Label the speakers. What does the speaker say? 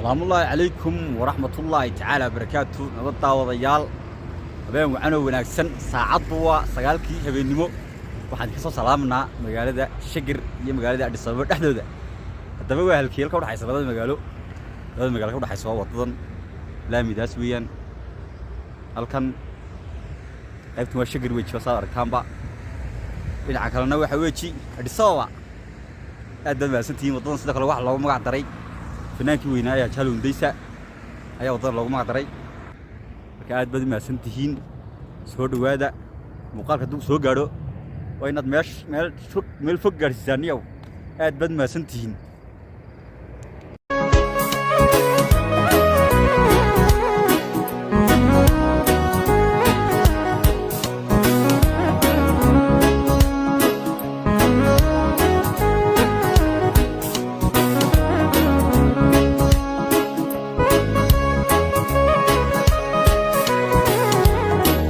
Speaker 1: السلام الله عليكم ورحمة الله تعالى وبركاته. نبض وضيال habeen wacan oo wanaagsan saacadu waa 9kii habeenimo waxaan ka soo salaamanaa magaalada Shagir iyo magaalada Addis Ababa dhexdooda hadaba waa halkii ka dhaxaysa labada magaalo ka dhaxaysa wadadan laamidaas weeyaan halkan qaybtu waa Shagir weeji soo aragtaanba dhinaca kalena waxa weeji Addis Ababa aad baa santiin wadadan sida kale wax loogu magac daray fanaankii weynaa Jalundaysa ayaa wadadan loogu magac daray aad bad ma santihiin soo dhawaada muuqaalka dug soo gaaro waa inaad meel fog gaarsiisaan aad bad ma santihiin